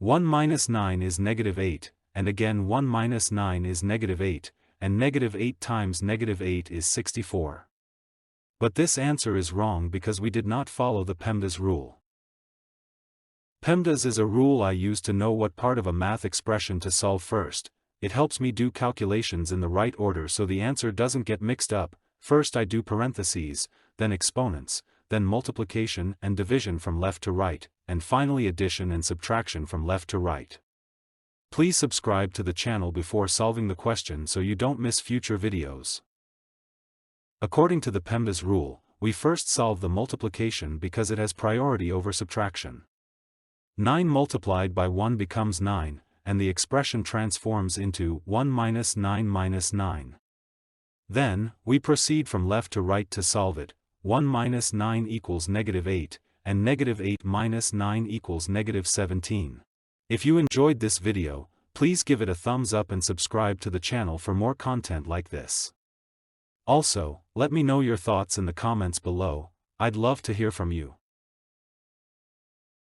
1 minus 9 is negative 8, and again 1 minus 9 is negative 8, and negative 8 times negative 8 is 64. But this answer is wrong because we did not follow the PEMDAS rule. PEMDAS is a rule I use to know what part of a math expression to solve first. It helps me do calculations in the right order so the answer doesn't get mixed up. First I do parentheses, then exponents, then multiplication and division from left to right, and finally addition and subtraction from left to right. Please subscribe to the channel before solving the question so you don't miss future videos. According to the PEMDAS rule, we first solve the multiplication because it has priority over subtraction. 9 multiplied by 1 becomes 9, and the expression transforms into 1 minus 9 minus 9. Then, we proceed from left to right to solve it. 1 minus 9 equals negative 8, and negative 8 minus 9 equals negative 17. If you enjoyed this video, please give it a thumbs up and subscribe to the channel for more content like this. Also, let me know your thoughts in the comments below. I'd love to hear from you.